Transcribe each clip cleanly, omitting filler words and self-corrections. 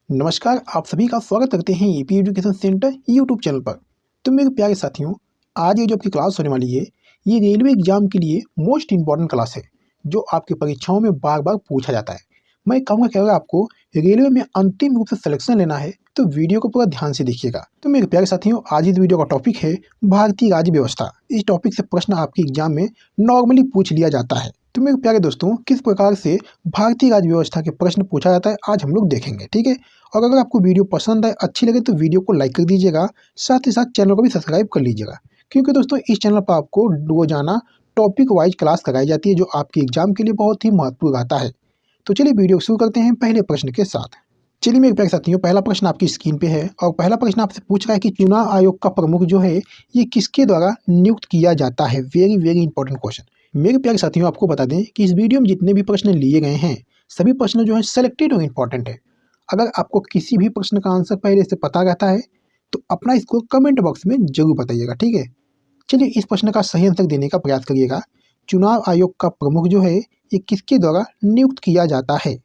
नमस्कार, आप सभी का स्वागत करते हैं AP education centre YouTube channel पर। तो मेरे प्यारे साथियों, आज ये जो आपकी क्लास होने वाली है, ये रेलवे एग्जाम के लिए मोस्ट इंपॉर्टेंट क्लास है, जो आपकी परीक्षाओं में बार बार पूछा जाता है। मैं कहूँगा कि अगर आपको रेलवे में अंतिम रूप से सिलेक्शन लेना है, तो वीडियो को पूरा ध्यान से देखिएगा। तो मेरे प्यारे साथियों, आज इस वीडियो का टॉपिक है भारतीय राज्य व्यवस्था। इस टॉपिक से प्रश्न आपके एग्जाम में नॉर्मली पूछ लिया जाता है। तो मेरे प्यारे दोस्तों, किस प्रकार से भारतीय राज्य व्यवस्था के प्रश्न पूछा जाता है, आज हम लोग देखेंगे, ठीक है। और अगर आपको वीडियो पसंद आए, अच्छी लगे, तो वीडियो को लाइक कर दीजिएगा, साथ ही साथ चैनल को भी सब्सक्राइब कर लीजिएगा, क्योंकि दोस्तों इस चैनल पर आपको रोजाना टॉपिक वाइज क्लास कराई जाती है, जो आपके एग्जाम के लिए बहुत ही महत्वपूर्ण आता है। तो चलिए वीडियो शुरू करते हैं पहले प्रश्न के साथ। चलिए मेरे प्यारे साथियों, पहला प्रश्न आपकी स्क्रीन पे है और पहला प्रश्न आपसे पूछ रहा है कि चुनाव आयोग का प्रमुख जो है, ये किसके द्वारा नियुक्त किया जाता है। Very very important question. मेरे प्यारे साथियों, आपको बता दें कि इस वीडियो में जितने भी प्रश्न लिए गए हैं, सभी प्रश्न जो है सेलेक्टेड और इम्पॉर्टेंट है। अगर आपको किसी भी प्रश्न का आंसर पहले से पता रहता है, तो अपना इसको कमेंट बॉक्स में जरूर बताइएगा, ठीक है। चलिए इस प्रश्न का सही आंसर देने का प्रयास करिएगा। चुनाव आयोग का प्रमुख जो है, ये किसके द्वारा नियुक्त किया जाता है।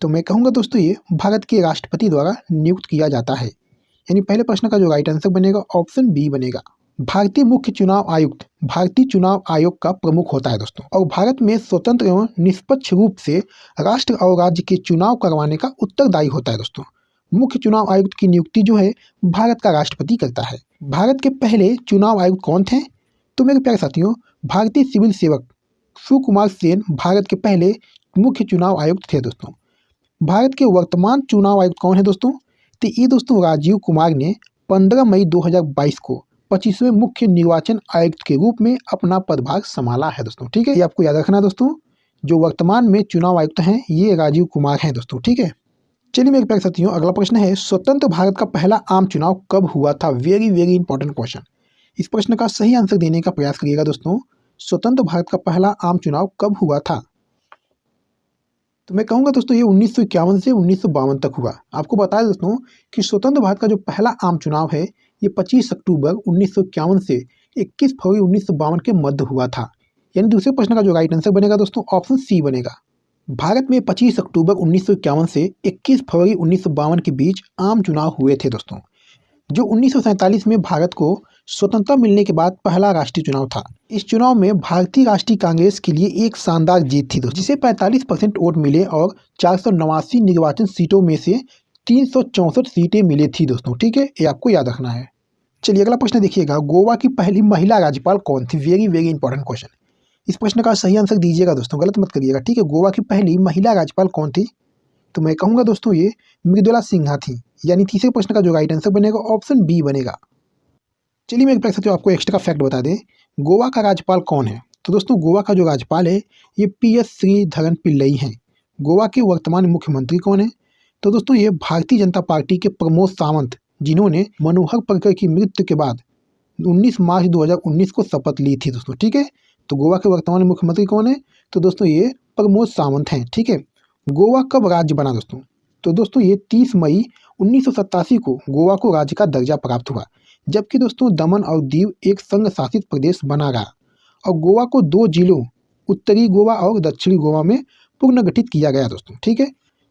तो मैं कहूँगा दोस्तों, ये भारत के राष्ट्रपति द्वारा नियुक्त किया जाता है। यानी पहले प्रश्न का जो राइट आंसर बनेगा, ऑप्शन बी बनेगा। भारतीय मुख्य चुनाव आयुक्त भारतीय चुनाव आयोग का प्रमुख होता है दोस्तों, और भारत में स्वतंत्र एवं निष्पक्ष रूप से राष्ट्र और राज्य के चुनाव करवाने का उत्तरदायी होता है दोस्तों। मुख्य चुनाव आयुक्त की नियुक्ति जो है, भारत का राष्ट्रपति करता है। भारत के पहले चुनाव आयुक्त कौन थे? तो मेरे प्यारे साथियों, भारतीय सिविल सेवक सुकुमार सेन भारत के पहले मुख्य चुनाव आयुक्त थे दोस्तों। भारत के वर्तमान चुनाव आयुक्त कौन है दोस्तों? तो ये दोस्तों राजीव कुमार ने 15 मई 2022 को 25वें मुख्य निर्वाचन आयुक्त के रूप में अपना पदभार संभाला है दोस्तों, ठीक है। ये आपको याद रखना दोस्तों, जो वर्तमान में चुनाव आयुक्त हैं, ये राजीव कुमार हैं दोस्तों, ठीक है। चलिए मेरे प्यारे साथियों, अगला प्रश्न है, स्वतंत्र भारत का पहला आम चुनाव कब हुआ था। Very very important question. इस प्रश्न का सही आंसर देने का प्रयास करिएगा दोस्तों। स्वतंत्र भारत का पहला आम चुनाव कब हुआ था? तो मैं कहूँगा दोस्तों, ये 1951 से 1952 तक हुआ। आपको बताया दोस्तों कि स्वतंत्र भारत का जो पहला आम चुनाव है, ये 25 अक्टूबर 1951 से 21 फरवरी 1952 के मध्य हुआ था। यानी दूसरे प्रश्न का जो राइट आंसर बनेगा दोस्तों, ऑप्शन सी बनेगा। भारत में 25 अक्टूबर 1951 से 21 फरवरी 1952 के बीच आम चुनाव हुए थे दोस्तों, जो 1947 में भारत को स्वतंत्रता मिलने के बाद पहला राष्ट्रीय चुनाव था। इस चुनाव में भारतीय राष्ट्रीय कांग्रेस के लिए एक शानदार जीत थी दोस्तों, जिसे 45% वोट मिले और 489 निर्वाचन सीटों में से 364 सीटें मिली थी दोस्तों, ठीक है। ये आपको याद रखना है। चलिए अगला प्रश्न देखिएगा, गोवा की पहली महिला राज्यपाल कौन थी। Very very important question. इस प्रश्न का सही आंसर दीजिएगा दोस्तों, गलत मत करिएगा, ठीक है। गोवा की पहली महिला राज्यपाल कौन थी? तो मैं कहूँगा दोस्तों, ये मृदुला सिन्हा थी। यानी तीसरे प्रश्न का जो राइट आंसर बनेगा, ऑप्शन बी बनेगा। चलिए मेरे प्यारे साथियों, आपको एक्स्ट्रा फैक्ट बता दें, गोवा का राज्यपाल कौन है। तो दोस्तों गोवा का जो राज्यपाल है, ये PS श्रीधरन पिल्लई हैं। गोवा के वर्तमान मुख्यमंत्री कौन है? तो दोस्तों ये भारतीय जनता पार्टी के प्रमोद सावंत, जिन्होंने मनोहर पर्रिकर की मृत्यु के बाद 19 मार्च 2019 को शपथ ली थी दोस्तों, ठीक है। तो गोवा के वर्तमान मुख्यमंत्री कौन है? तो दोस्तों ये प्रमोद सावंत हैं, ठीक है। गोवा कब राज्य बना दोस्तों? तो दोस्तों ये 30 मई 1987 को गोवा को राज्य का दर्जा प्राप्त हुआ, जबकि दोस्तों दमन और दीव एक संघ शासित प्रदेश बना रहा, और गोवा को 2 जिलों उत्तरी गोवा और दक्षिणी गोवा में पुनर्गठित किया गया दोस्तों, ठीक है।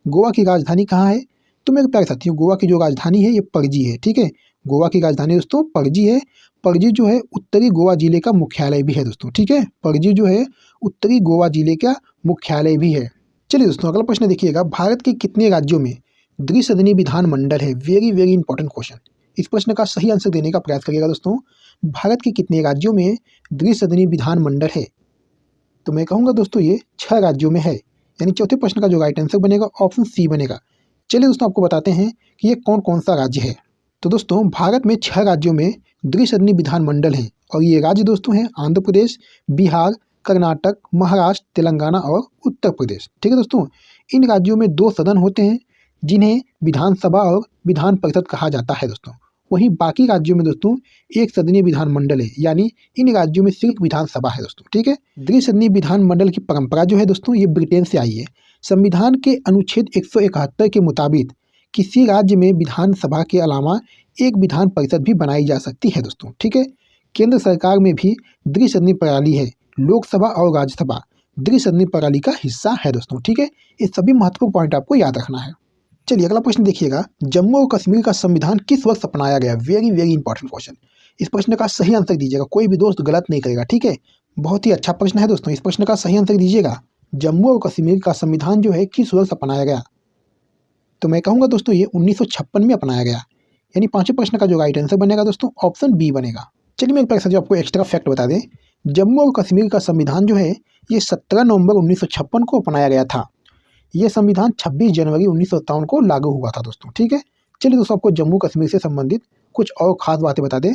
गोवा की राजधानी कहाँ है? तो मेरे प्यारे साथियों, गोवा की जो राजधानी है, ये पणजी है, ठीक है। गोवा की राजधानी दोस्तों पणजी है। पणजी जो है उत्तरी गोवा जिले का मुख्यालय भी है दोस्तों, ठीक है। पणजी जो है उत्तरी गोवा जिले का मुख्यालय भी है। चलिए दोस्तों अगला प्रश्न देखिएगा, भारत के कितने राज्यों में द्विसदनीय विधानमंडल है। Very very important question. इस प्रश्न का सही आंसर देने का प्रयास करिएगा दोस्तों। भारत के कितने राज्यों में द्विसदनीय विधानमंडल है? तो मैं कहूँगा दोस्तों, ये 6 राज्यों में है। यानी चौथे प्रश्न का जो राइट आंसर बनेगा, ऑप्शन सी बनेगा। चलिए दोस्तों आपको बताते हैं कि ये कौन कौन सा राज्य है। तो दोस्तों भारत में 6 राज्यों में द्विसदनीय विधानमंडल हैं, और ये राज्य दोस्तों हैं आंध्र प्रदेश, बिहार, कर्नाटक, महाराष्ट्र, तेलंगाना और उत्तर प्रदेश, ठीक है दोस्तों। इन राज्यों में 2 सदन होते हैं, जिन्हें विधानसभा और विधान परिषद कहा जाता है दोस्तों। वहीं बाकी राज्यों में दोस्तों एक सदनीय विधानमंडल है, यानी इन राज्यों में सिर्फ विधानसभा है दोस्तों, ठीक है। द्विसदनीय विधानमंडल की परंपरा जो है दोस्तों, ये ब्रिटेन से आई है। संविधान के अनुच्छेद 171 के मुताबिक किसी राज्य में विधानसभा के अलावा एक विधान परिषद भी बनाई जा सकती है दोस्तों, ठीक है। केंद्र सरकार में भी द्विसदनीय प्रणाली है। लोकसभा और राज्यसभा द्विसदनीय प्रणाली का हिस्सा है दोस्तों, ठीक है। ये सभी महत्वपूर्ण पॉइंट आपको याद रखना है। चलिए अगला प्रश्न देखिएगा, जम्मू और कश्मीर का संविधान किस वर्ष अपनाया गया? Very very important question. इस प्रश्न का सही आंसर दीजिएगा, कोई भी दोस्त गलत नहीं करेगा, ठीक है। बहुत ही अच्छा प्रश्न है दोस्तों, इस प्रश्न का सही आंसर दीजिएगा। जम्मू और कश्मीर का संविधान जो है किस वर्ष अपनाया गया? तो मैं कहूँगा दोस्तों ये 1956 में अपनाया गया। यानी पांचवें प्रश्न का जो राइट आंसर बनेगा दोस्तों ऑप्शन बी बनेगा। चलिए मैं एक पैसा जो आपको एक्स्ट्रा फैक्ट बता दें, जम्मू और कश्मीर का संविधान जो है ये 17 नवंबर 1956 को अपनाया गया था। ये संविधान 26 जनवरी 1957 को लागू हुआ था दोस्तों, ठीक है। चलिए दोस्तों आपको जम्मू कश्मीर से संबंधित कुछ और खास बातें बता दें।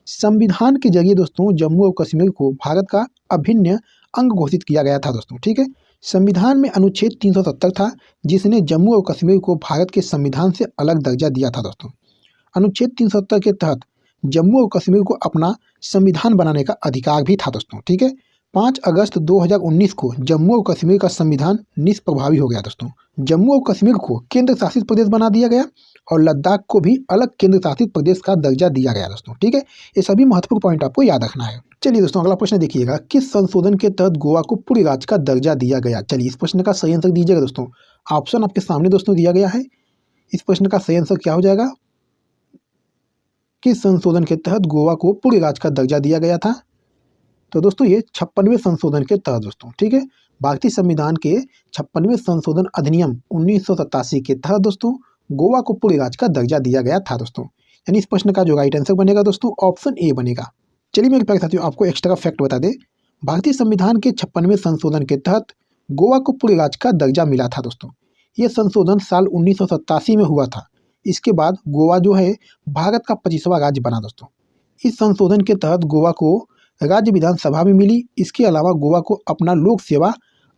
संविधान के जरिए दोस्तों जम्मू और कश्मीर को भारत का अभिन्न अंग घोषित किया गया था दोस्तों, ठीक है। संविधान में अनुच्छेद 370 था जिसने जम्मू और कश्मीर को भारत के संविधान से अलग दर्जा दिया था दोस्तों। अनुच्छेद 370 के तहत जम्मू और कश्मीर को अपना संविधान बनाने का अधिकार भी था दोस्तों, ठीक है। 5 अगस्त 2019 को जम्मू और कश्मीर का संविधान निष्प्रभावी हो गया दोस्तों। जम्मू और कश्मीर को केंद्र शासित प्रदेश बना दिया गया और लद्दाख को भी अलग केंद्र शासित प्रदेश का दर्जा दिया गया दोस्तों, ठीक है। ये सभी महत्वपूर्ण पॉइंट आपको याद रखना है। चलिए दोस्तों अगला प्रश्न देखिएगा, किस संशोधन के तहत गोवा को पूर्व राज्य का दर्जा दिया गया? चलिए इस प्रश्न का सही आंसर दीजिएगा दोस्तों। ऑप्शन आपके सामने दोस्तों दिया गया है। इस प्रश्न का सही आंसर क्या हो जाएगा? किस संशोधन के तहत गोवा को पूर्व राज्य का दर्जा दिया गया था? तो दोस्तों ये 56वें संशोधन के तहत दोस्तों, ठीक है। भारतीय संविधान के 56वें संशोधन अधिनियम 1987 के तहत दोस्तों गोवा को पूर्व राज्य का दर्जा दिया गया था दोस्तों। यानी इस प्रश्न का जो राइट आंसर बनेगा दोस्तों ऑप्शन ए बनेगा। चलिए मेरे प्यारे साथियों आपको एक्स्ट्रा फैक्ट बता दें, भारतीय संविधान के 56वें संशोधन के तहत गोवा को पूर्व राज्य का दर्जा मिला था दोस्तों। ये संशोधन साल 1987 में हुआ था। इसके बाद गोवा जो है भारत का 25वां राज्य बना दोस्तों। इस संशोधन के तहत गोवा को राज्य विधानसभा भी मिली। इसके अलावा गोवा को अपना लोक सेवा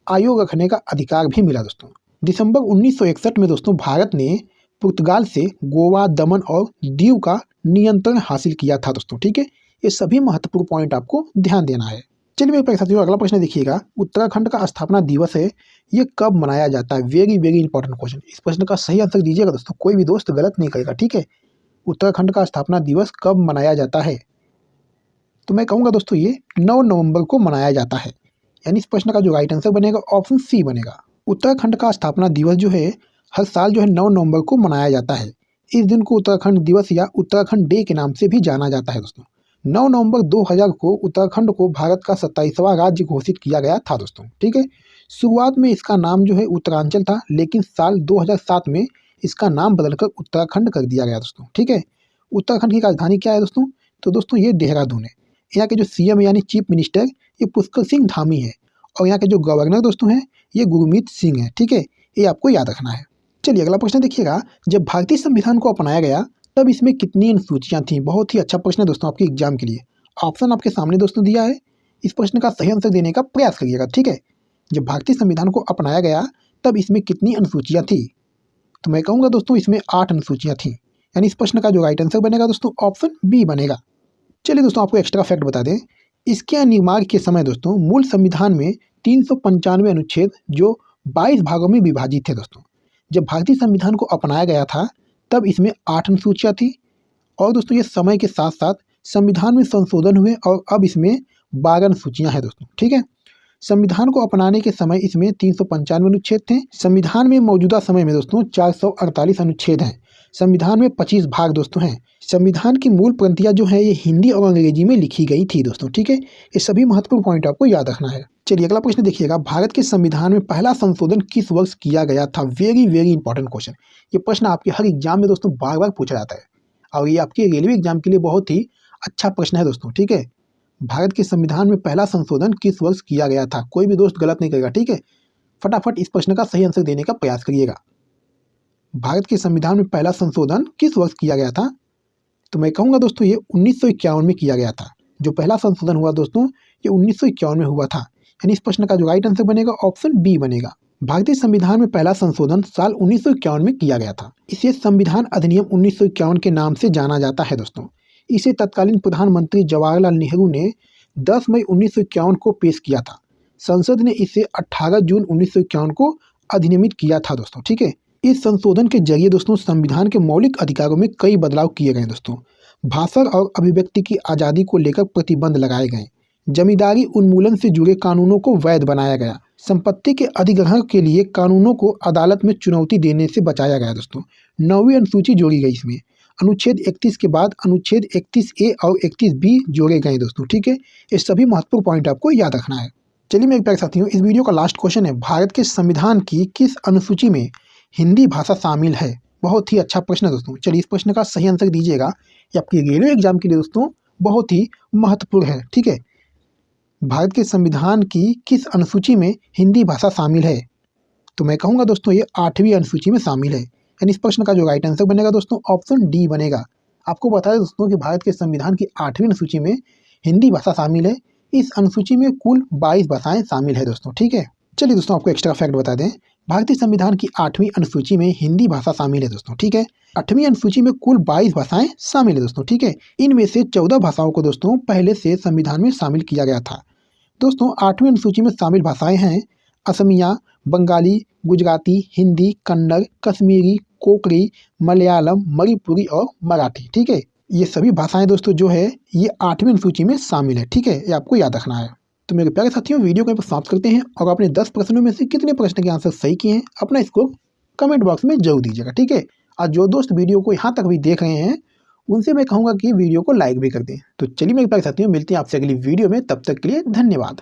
आयोग रखने का अधिकार भी मिला दोस्तों। दिसंबर 1961 में दोस्तों भारत ने पुर्तगाल से गोवा, दमन और दीव का नियंत्रण हासिल किया था दोस्तों, ठीक है। ये सभी महत्वपूर्ण पॉइंट आपको ध्यान देना है। चलिए मेरे प्यारे साथियों अगला प्रश्न देखिएगा, उत्तराखंड का स्थापना दिवस है ये कब मनाया जाता है? Very very important question. इस प्रश्न का सही आंसर दीजिएगा दोस्तों, कोई भी दोस्त गलत नहीं करेगा, ठीक है। उत्तराखंड का स्थापना दिवस कब मनाया जाता है? तो मैं कहूँगा दोस्तों ये 9 नवंबर को मनाया जाता है। यानी इस प्रश्न का जो राइट आंसर बनेगा ऑप्शन सी बनेगा। उत्तराखंड का स्थापना दिवस जो है हर साल जो है 9 नवंबर को मनाया जाता है। इस दिन को उत्तराखंड दिवस या उत्तराखंड डे के नाम से भी जाना जाता है दोस्तों। 9 नवंबर 2000 को उत्तराखंड को भारत का 27वां राज्य घोषित किया गया था दोस्तों, ठीक है। शुरुआत में इसका नाम जो है उत्तरांचल था, लेकिन साल 2007 में इसका नाम बदलकर उत्तराखंड कर दिया गया दोस्तों, ठीक है। उत्तराखंड की राजधानी क्या है दोस्तों? तो दोस्तों ये देहरादून है। यहाँ के जो सीएम यानी चीफ मिनिस्टर ये पुष्कर सिंह धामी है और यहाँ के जो गवर्नर दोस्तों हैं ये गुरमीत सिंह है, ठीक है। ये आपको याद रखना है। चलिए अगला प्रश्न देखिएगा, जब भारतीय संविधान को अपनाया गया तब इसमें कितनी अनुसूचियाँ थीं? बहुत ही अच्छा प्रश्न है दोस्तों आपके एग्जाम के लिए। ऑप्शन आपके सामने दोस्तों दिया है। इस प्रश्न का सही आंसर देने का प्रयास करिएगा, ठीक है। जब भारतीय संविधान को अपनाया गया तब इसमें कितनी अनुसूचियाँ थी? तो मैं कहूँगा दोस्तों इसमें 8 अनुसूचियाँ थीं। यानी इस प्रश्न का जो राइट आंसर बनेगा दोस्तों ऑप्शन बी बनेगा। चलिए दोस्तों आपको एक्स्ट्रा फैक्ट बता दें, इसके निर्माण के समय दोस्तों मूल संविधान में 395 अनुच्छेद जो 22 भागों में विभाजित थे दोस्तों। जब भारतीय संविधान को अपनाया गया था तब इसमें 8 अनुसूचियाँ थी और दोस्तों ये समय के साथ साथ संविधान में संशोधन हुए और अब इसमें 12 अनुसूचियाँ हैं दोस्तों, ठीक है। संविधान को अपनाने के समय इसमें 395 अनुच्छेद थे। संविधान में मौजूदा समय में दोस्तों 448 अनुच्छेद हैं। संविधान में 25 भाग दोस्तों हैं। संविधान की मूल प्रतियां जो है ये हिंदी और अंग्रेजी में लिखी गई थी दोस्तों, ठीक है। ये सभी महत्वपूर्ण पॉइंट आपको याद रखना है। चलिए अगला प्रश्न देखिएगा, भारत के संविधान में पहला संशोधन किस वर्ष किया गया था? Very very important question. ये प्रश्न आपके हर एग्जाम में दोस्तों बार बार पूछा जाता है और ये आपके रेलवे एग्जाम के लिए बहुत ही अच्छा प्रश्न है दोस्तों, ठीक है। भारत के संविधान में पहला संशोधन किस वर्ष किया गया था? कोई भी दोस्त गलत नहीं करेगा, ठीक है। फटाफट इस प्रश्न का सही आंसर देने का प्रयास करिएगा। भारत के संविधान में पहला संशोधन किस वर्ष किया गया था? तो मैं कहूँगा दोस्तों ये 1951 में किया गया था। जो पहला संशोधन हुआ दोस्तों ये 1951 में हुआ था। यानी इस प्रश्न का जो राइट आंसर बनेगा ऑप्शन बी बनेगा। भारतीय संविधान में पहला संशोधन साल 1951 में किया गया था। इसे संविधान अधिनियम 1951 के नाम से जाना जाता है दोस्तों। इसे तत्कालीन प्रधानमंत्री जवाहरलाल नेहरू ने 10 मई 1951 को पेश किया था। संसद ने इसे 18 जून 1951 को अधिनियमित किया था दोस्तों, ठीक है। इस संशोधन के जरिए दोस्तों संविधान के मौलिक अधिकारों में कई बदलाव किए गए दोस्तों। भाषण और अभिव्यक्ति की आज़ादी को लेकर प्रतिबंध लगाए गए। जमींदारी उन्मूलन से जुड़े कानूनों को वैध बनाया गया। संपत्ति के अधिग्रहण के लिए कानूनों को अदालत में चुनौती देने से बचाया गया दोस्तों। 9वीं अनुसूची जोड़ी गई इसमें। अनुच्छेद 31 के बाद अनुच्छेद 31A और 31B जोड़े गए दोस्तों। ठीक है, ये सभी महत्वपूर्ण पॉइंट आपको याद रखना है। चलिए मेरे प्यारे साथियों, इस वीडियो का लास्ट क्वेश्चन है, भारत के संविधान की किस अनुसूची में हिंदी भाषा शामिल है? बहुत ही अच्छा प्रश्न है दोस्तों। चलिए इस प्रश्न का सही आंसर दीजिएगा। ये आपकी रेलवे एग्जाम के लिए दोस्तों बहुत ही महत्वपूर्ण है। ठीक है, भारत के संविधान की किस अनुसूची में हिंदी भाषा शामिल है? तो मैं कहूँगा दोस्तों ये 8वीं अनुसूची में शामिल है। यानी इस प्रश्न का जो राइट आंसर बनेगा दोस्तों ऑप्शन डी बनेगा। आपको बता दें दोस्तों कि भारत के संविधान की 8वीं अनुसूची में हिंदी भाषा शामिल है। इस अनुसूची में कुल 22 भाषाएं शामिल है दोस्तों। ठीक है, चलिए दोस्तों आपको एक्स्ट्रा फैक्ट बता दें, भारतीय संविधान की 8वीं अनुसूची में हिंदी भाषा शामिल है दोस्तों। ठीक है, 8वीं अनुसूची में कुल 22 भाषाएं शामिल है दोस्तों। ठीक है, इनमें से 14 भाषाओं को दोस्तों पहले से संविधान में शामिल किया गया था। दोस्तों 8वीं अनुसूची में शामिल भाषाएं हैं असमिया, बंगाली, गुजराती, हिंदी, कन्नड़, कश्मीरी, कोंकणी, मलयालम, मणिपुरी और मराठी। ठीक है, ये सभी भाषाएं दोस्तों जो है ये 8वीं अनुसूची में शामिल है। ठीक है, ये आपको याद रखना है। तो मेरे प्यारे साथियों, वीडियो को यहाँ पर समाप्त करते हैं और आपने 10 प्रश्नों में से कितने प्रश्न के आंसर सही किए हैं अपना स्कोर कमेंट बॉक्स में जरूर दीजिएगा। ठीक है, और जो दोस्त वीडियो को यहाँ तक भी देख रहे हैं उनसे मैं कहूँगा कि वीडियो को लाइक भी कर दें। तो चलिए मेरे प्यारे साथियों, मिलते हैं आपसे अगली वीडियो में, तब तक के लिए धन्यवाद।